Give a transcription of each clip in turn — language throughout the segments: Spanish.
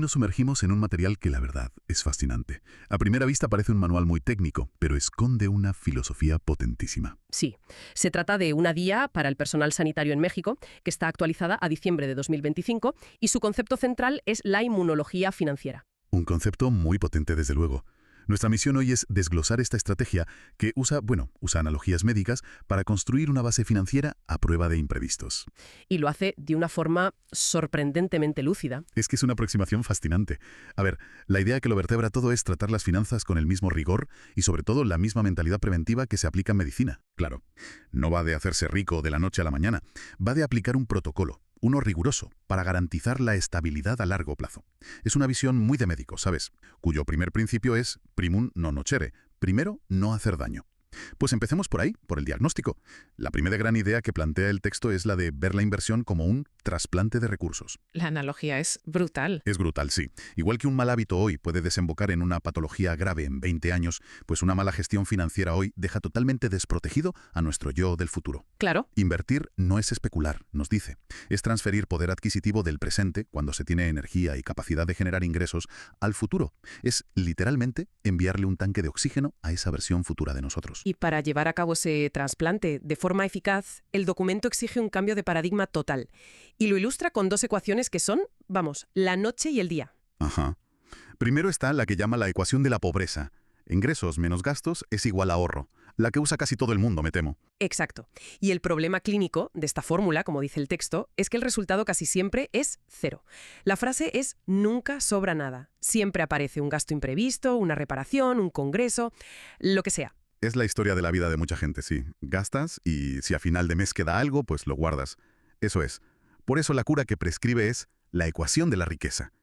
nos sumergimos en un material que la verdad es fascinante. A primera vista parece un manual muy técnico, pero esconde una filosofía potentísima. Sí, se trata de una guía para el personal sanitario en México que está actualizada a diciembre de 2025 y su concepto central es la inmunología financiera. Un concepto muy potente desde luego. Nuestra misión hoy es desglosar esta estrategia que usa analogías médicas para construir una base financiera a prueba de imprevistos. Y lo hace de una forma sorprendentemente lúcida. Es que es una aproximación fascinante. A ver, la idea que lo vertebra todo es tratar las finanzas con el mismo rigor y sobre todo la misma mentalidad preventiva que se aplica en medicina. Claro, no va de hacerse rico de la noche a la mañana, va de aplicar un protocolo, uno riguroso, para garantizar la estabilidad a largo plazo. Es una visión muy de médico, ¿sabes? Cuyo primer principio es primum non nocere, primero no hacer daño. Pues empecemos por ahí, por el diagnóstico. La primera gran idea que plantea el texto es la de ver la inversión como un trasplante de recursos. La analogía es brutal. Es brutal, sí. Igual que un mal hábito hoy puede desembocar en una patología grave en 20 años, pues una mala gestión financiera hoy deja totalmente desprotegido a nuestro yo del futuro. Claro. Invertir no es especular, nos dice. Es transferir poder adquisitivo del presente, cuando se tiene energía y capacidad de generar ingresos, al futuro. Es literalmente enviarle un tanque de oxígeno a esa versión futura de nosotros. Y para llevar a cabo ese trasplante de forma eficaz, el documento exige un cambio de paradigma total. Y lo ilustra con dos ecuaciones que son, la noche y el día. Ajá. Primero está la que llama la ecuación de la pobreza. Ingresos menos gastos es igual a ahorro. La que usa casi todo el mundo, me temo. Exacto. Y el problema clínico de esta fórmula, como dice el texto, es que el resultado casi siempre es cero. La frase es nunca sobra nada. Siempre aparece un gasto imprevisto, una reparación, un congreso, lo que sea. Es la historia de la vida de mucha gente, sí. Gastas y si a final de mes queda algo, pues lo guardas. Eso es. Por eso la cura que prescribe es la ecuación de la riqueza.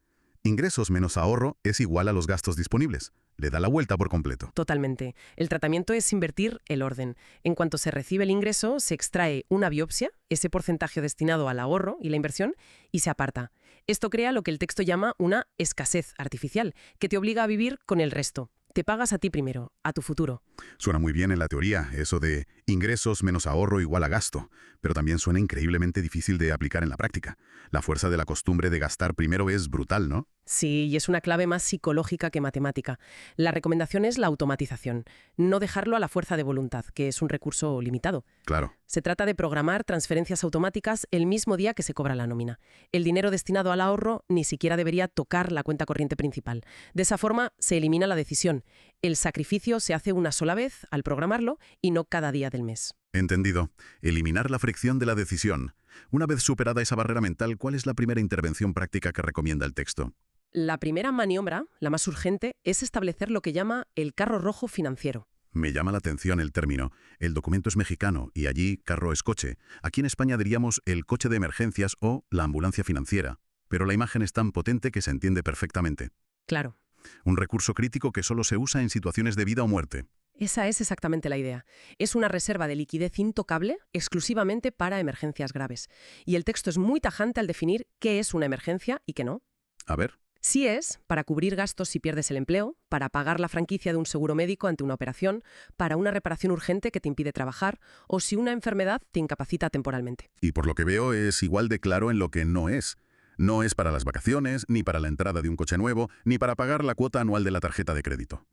Ingresos menos ahorro es igual a los gastos disponibles. Le da la vuelta por completo. Totalmente. El tratamiento es invertir el orden. En cuanto se recibe el ingreso, se extrae una biopsia, ese porcentaje destinado al ahorro y la inversión, y se aparta. Esto crea lo que el texto llama una escasez artificial, que te obliga a vivir con el resto. Te pagas a ti primero, a tu futuro. Suena muy bien en la teoría, eso de ingresos menos ahorro igual a gasto, pero también suena increíblemente difícil de aplicar en la práctica. La fuerza de la costumbre de gastar primero es brutal, ¿no? Sí, y es una clave más psicológica que matemática. La recomendación es la automatización, no dejarlo a la fuerza de voluntad, que es un recurso limitado. Claro. Se trata de programar transferencias automáticas el mismo día que se cobra la nómina. El dinero destinado al ahorro ni siquiera debería tocar la cuenta corriente principal. De esa forma se elimina la decisión. El sacrificio se hace una sola vez al programarlo y no cada día del mes. Entendido. Eliminar la fricción de la decisión. Una vez superada esa barrera mental, ¿cuál es la primera intervención práctica que recomienda el texto? La primera maniobra, la más urgente, es establecer lo que llama el carro rojo financiero. Me llama la atención el término. El documento es mexicano y allí carro es coche. Aquí en España diríamos el coche de emergencias o la ambulancia financiera. Pero la imagen es tan potente que se entiende perfectamente. Claro. Un recurso crítico que solo se usa en situaciones de vida o muerte. Esa es exactamente la idea. Es una reserva de liquidez intocable exclusivamente para emergencias graves. Y el texto es muy tajante al definir qué es una emergencia y qué no. A ver. Sí es para cubrir gastos si pierdes el empleo, para pagar la franquicia de un seguro médico ante una operación, para una reparación urgente que te impide trabajar o si una enfermedad te incapacita temporalmente. Y por lo que veo es igual de claro en lo que no es. No es para las vacaciones, ni para la entrada de un coche nuevo, ni para pagar la cuota anual de la tarjeta de crédito.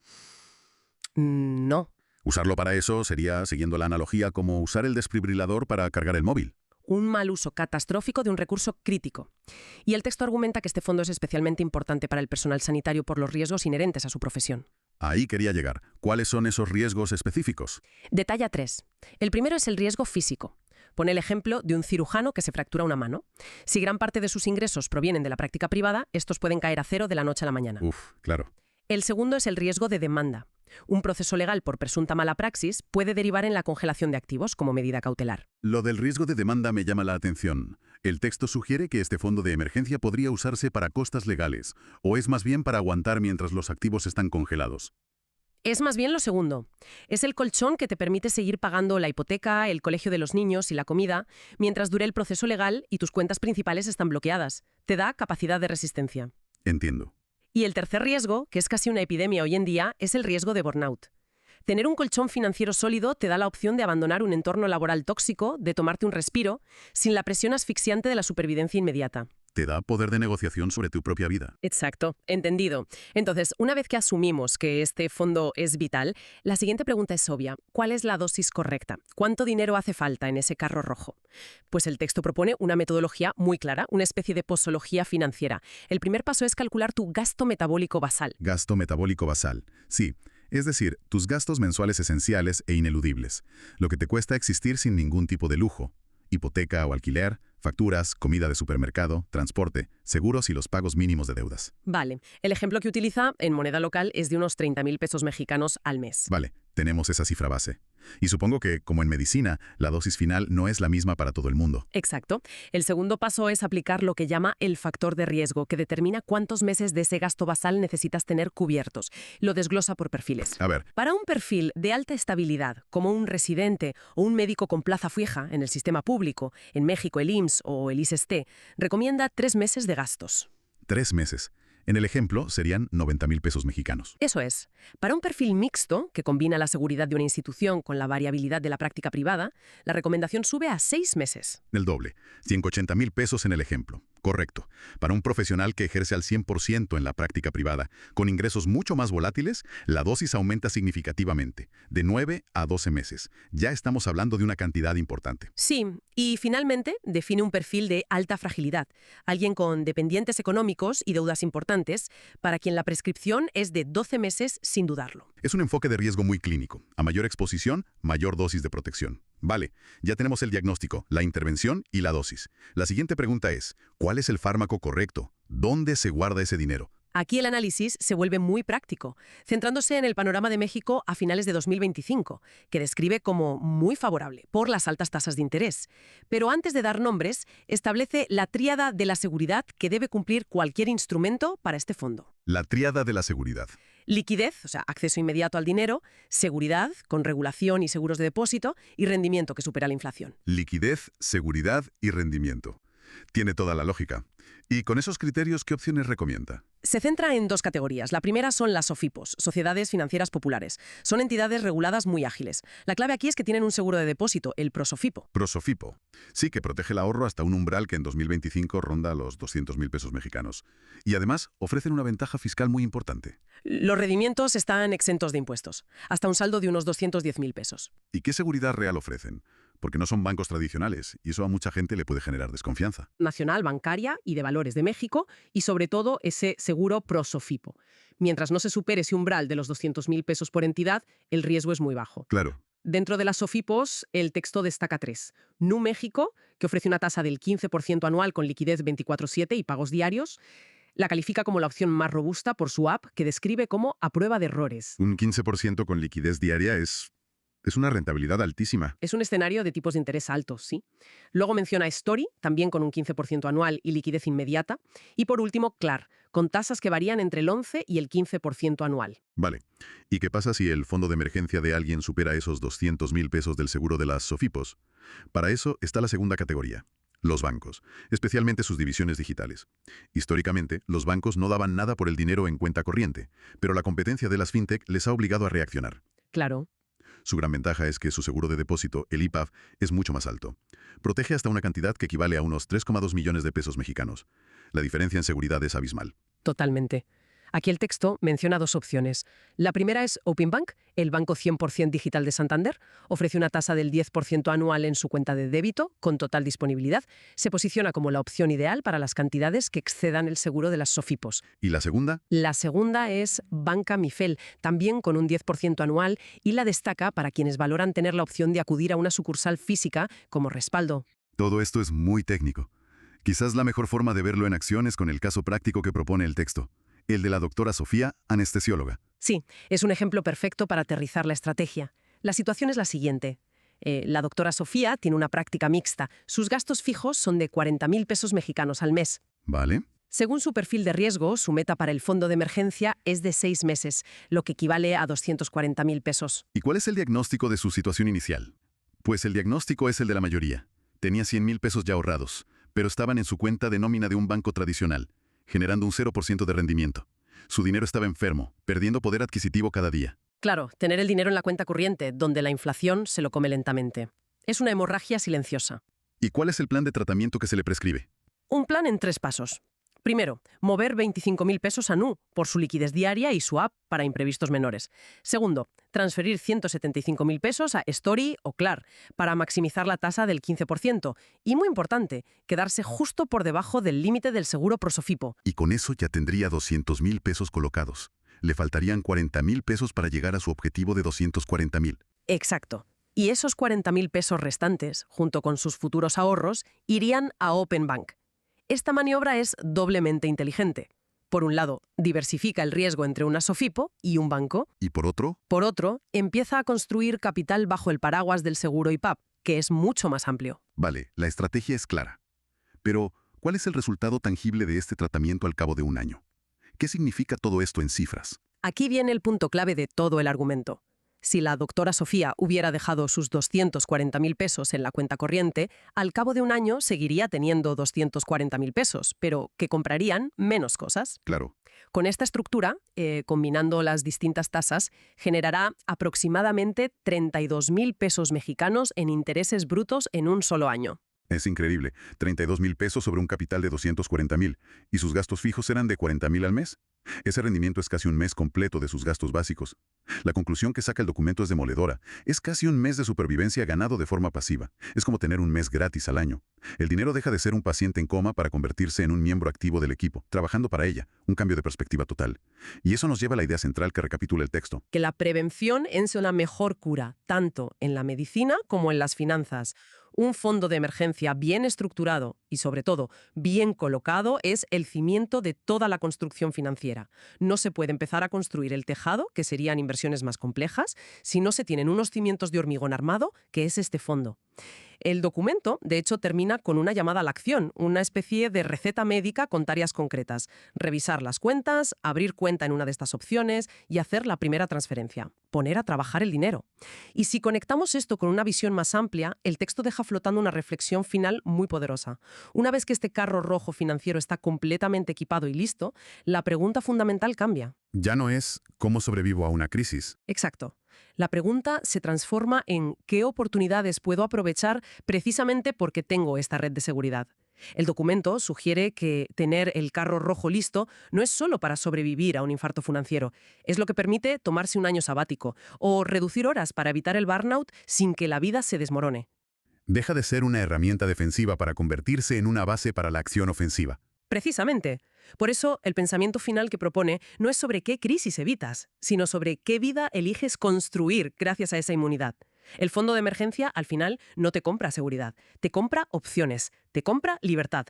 No. Usarlo para eso sería, siguiendo la analogía, como usar el desfibrilador para cargar el móvil. Un mal uso catastrófico de un recurso crítico. Y el texto argumenta que este fondo es especialmente importante para el personal sanitario por los riesgos inherentes a su profesión. Ahí quería llegar. ¿Cuáles son esos riesgos específicos? Detalla 3. El primero es el riesgo físico. Pone el ejemplo de un cirujano que se fractura una mano. Si gran parte de sus ingresos provienen de la práctica privada, estos pueden caer a cero de la noche a la mañana. Claro. El segundo es el riesgo de demanda. Un proceso legal por presunta mala praxis puede derivar en la congelación de activos como medida cautelar. Lo del riesgo de demanda me llama la atención. El texto sugiere que este fondo de emergencia podría usarse para costas legales, o es más bien para aguantar mientras los activos están congelados. Es más bien lo segundo. Es el colchón que te permite seguir pagando la hipoteca, el colegio de los niños y la comida mientras dure el proceso legal y tus cuentas principales están bloqueadas. Te da capacidad de resistencia. Entiendo. Y el tercer riesgo, que es casi una epidemia hoy en día, es el riesgo de burnout. Tener un colchón financiero sólido te da la opción de abandonar un entorno laboral tóxico, de tomarte un respiro, sin la presión asfixiante de la supervivencia inmediata. Te da poder de negociación sobre tu propia vida. Exacto, entendido. Entonces, una vez que asumimos que este fondo es vital, la siguiente pregunta es obvia. ¿Cuál es la dosis correcta? ¿Cuánto dinero hace falta en ese carro rojo? Pues el texto propone una metodología muy clara, una especie de posología financiera. El primer paso es calcular tu gasto metabólico basal. Gasto metabólico basal. Sí, es decir, tus gastos mensuales esenciales e ineludibles. Lo que te cuesta existir sin ningún tipo de lujo. Hipoteca o alquiler, facturas, comida de supermercado, transporte, seguros y los pagos mínimos de deudas. Vale, el ejemplo que utiliza en moneda local es de unos 30.000 pesos mexicanos al mes. Vale, tenemos esa cifra base. Y supongo que, como en medicina, la dosis final no es la misma para todo el mundo. Exacto. El segundo paso es aplicar lo que llama el factor de riesgo, que determina cuántos meses de ese gasto basal necesitas tener cubiertos. Lo desglosa por perfiles. A ver, Para un perfil de alta estabilidad, como un residente o un médico con plaza fija en el sistema público, en México el IMSS o el ISSSTE, recomienda 3 meses de gastos. 3 meses. En el ejemplo, serían 90.000 pesos mexicanos. Eso es. Para un perfil mixto, que combina la seguridad de una institución con la variabilidad de la práctica privada, la recomendación sube a 6 meses. El doble. 180.000 pesos en el ejemplo. Correcto. Para un profesional que ejerce al 100% en la práctica privada, con ingresos mucho más volátiles, la dosis aumenta significativamente, de 9 a 12 meses. Ya estamos hablando de una cantidad importante. Sí, y finalmente define un perfil de alta fragilidad, alguien con dependientes económicos y deudas importantes, para quien la prescripción es de 12 meses sin dudarlo. Es un enfoque de riesgo muy clínico. A mayor exposición, mayor dosis de protección. Vale, ya tenemos el diagnóstico, la intervención y la dosis. La siguiente pregunta es, ¿cuál es el fármaco correcto? ¿Dónde se guarda ese dinero? Aquí el análisis se vuelve muy práctico, centrándose en el panorama de México a finales de 2025, que describe como muy favorable por las altas tasas de interés. Pero antes de dar nombres, establece la tríada de la seguridad que debe cumplir cualquier instrumento para este fondo. La tríada de la seguridad. Liquidez, o sea, acceso inmediato al dinero, seguridad, con regulación y seguros de depósito, y rendimiento que supera la inflación. Liquidez, seguridad y rendimiento. Tiene toda la lógica. ¿Y con esos criterios qué opciones recomienda? Se centra en 2 categorías. La primera son las SOFIPOS, Sociedades Financieras Populares. Son entidades reguladas muy ágiles. La clave aquí es que tienen un seguro de depósito, el ProSOFIPO. Prosofipo. Sí, que protege el ahorro hasta un umbral que en 2025 ronda los 200.000 pesos mexicanos. Y además ofrecen una ventaja fiscal muy importante. Los rendimientos están exentos de impuestos, hasta un saldo de unos 210.000 pesos. ¿Y qué seguridad real ofrecen? Porque no son bancos tradicionales, y eso a mucha gente le puede generar desconfianza. Nacional, bancaria y de valores de México, y sobre todo ese seguro ProSOFIPO. Mientras no se supere ese umbral de los 200.000 pesos por entidad, el riesgo es muy bajo. Claro. Dentro de las SOFIPOS, el texto destaca 3. Nu México, que ofrece una tasa del 15% anual con liquidez 24/7 y pagos diarios. La califica como la opción más robusta por su app, que describe como a prueba de errores. Un 15% con liquidez diaria es una rentabilidad altísima. Es un escenario de tipos de interés altos, sí. Luego menciona Story, también con un 15% anual y liquidez inmediata. Y por último, Clar, con tasas que varían entre el 11 y el 15% anual. Vale. ¿Y qué pasa si el fondo de emergencia de alguien supera esos 200.000 pesos del seguro de las SOFIPOS? Para eso está la segunda categoría. Los bancos, especialmente sus divisiones digitales. Históricamente, los bancos no daban nada por el dinero en cuenta corriente, pero la competencia de las fintech les ha obligado a reaccionar. Claro. Su gran ventaja es que su seguro de depósito, el IPAF, es mucho más alto. Protege hasta una cantidad que equivale a unos 3,2 millones de pesos mexicanos. La diferencia en seguridad es abismal. Totalmente. Aquí el texto menciona 2 opciones. La primera es Openbank, el banco 100% digital de Santander. Ofrece una tasa del 10% anual en su cuenta de débito, con total disponibilidad. Se posiciona como la opción ideal para las cantidades que excedan el seguro de las SOFIPOS. ¿Y la segunda? La segunda es Banca Mifel, también con un 10% anual, y la destaca para quienes valoran tener la opción de acudir a una sucursal física como respaldo. Todo esto es muy técnico. Quizás la mejor forma de verlo en acción es con el caso práctico que propone el texto. El de la doctora Sofía, anestesióloga. Sí, es un ejemplo perfecto para aterrizar la estrategia. La situación es la siguiente. La doctora Sofía tiene una práctica mixta. Sus gastos fijos son de 40.000 pesos mexicanos al mes. Vale. Según su perfil de riesgo, su meta para el fondo de emergencia es de 6 meses, lo que equivale a 240.000 pesos. ¿Y cuál es el diagnóstico de su situación inicial? Pues el diagnóstico es el de la mayoría. Tenía 100.000 pesos ya ahorrados, pero estaban en su cuenta de nómina de un banco tradicional, generando un 0% de rendimiento. Su dinero estaba enfermo, perdiendo poder adquisitivo cada día. Claro, tener el dinero en la cuenta corriente, donde la inflación se lo come lentamente. Es una hemorragia silenciosa. ¿Y cuál es el plan de tratamiento que se le prescribe? Un plan en 3 pasos. Primero, mover 25.000 pesos a Nu por su liquidez diaria y su app para imprevistos menores. Segundo, transferir 175.000 pesos a Story o Clar para maximizar la tasa del 15%. Y muy importante, quedarse justo por debajo del límite del seguro Prosofipo. Y con eso ya tendría 200.000 pesos colocados. Le faltarían 40.000 pesos para llegar a su objetivo de 240.000. Exacto. Y esos 40.000 pesos restantes, junto con sus futuros ahorros, irían a Open Bank. Esta maniobra es doblemente inteligente. Por un lado, diversifica el riesgo entre una Sofipo y un banco. ¿Y por otro? Por otro, empieza a construir capital bajo el paraguas del seguro IPAP, que es mucho más amplio. Vale, la estrategia es clara. Pero, ¿cuál es el resultado tangible de este tratamiento al cabo de un año? ¿Qué significa todo esto en cifras? Aquí viene el punto clave de todo el argumento. Si la doctora Sofía hubiera dejado sus 240.000 pesos en la cuenta corriente, al cabo de un año seguiría teniendo 240.000 pesos, pero que comprarían menos cosas. Claro. Con esta estructura, combinando las distintas tasas, generará aproximadamente 32.000 pesos mexicanos en intereses brutos en un solo año. Es increíble. 32.000 pesos sobre un capital de 240.000. ¿Y sus gastos fijos eran de 40.000 al mes? Ese rendimiento es casi un mes completo de sus gastos básicos. La conclusión que saca el documento es demoledora. Es casi un mes de supervivencia ganado de forma pasiva. Es como tener un mes gratis al año. El dinero deja de ser un paciente en coma para convertirse en un miembro activo del equipo, trabajando para ella. Un cambio de perspectiva total. Y eso nos lleva a la idea central que recapitula el texto. Que la prevención es una mejor cura, tanto en la medicina como en las finanzas. Un fondo de emergencia bien estructurado y, sobre todo, bien colocado es el cimiento de toda la construcción financiera. No se puede empezar a construir el tejado, que serían inversiones más complejas, si no se tienen unos cimientos de hormigón armado, que es este fondo. El documento, de hecho, termina con una llamada a la acción, una especie de receta médica con tareas concretas. Revisar las cuentas, abrir cuenta en una de estas opciones y hacer la primera transferencia. Poner a trabajar el dinero. Y si conectamos esto con una visión más amplia, el texto deja flotando una reflexión final muy poderosa. Una vez que este carro rojo financiero está completamente equipado y listo, la pregunta fundamental cambia. Ya no es ¿cómo sobrevivo a una crisis? Exacto. La pregunta se transforma en ¿qué oportunidades puedo aprovechar precisamente porque tengo esta red de seguridad? El documento sugiere que tener el carro rojo listo no es solo para sobrevivir a un infarto financiero, es lo que permite tomarse un año sabático o reducir horas para evitar el burnout sin que la vida se desmorone. Deja de ser una herramienta defensiva para convertirse en una base para la acción ofensiva. Precisamente. Por eso, el pensamiento final que propone no es sobre qué crisis evitas, sino sobre qué vida eliges construir gracias a esa inmunidad. El fondo de emergencia, al final, no te compra seguridad, te compra opciones, te compra libertad.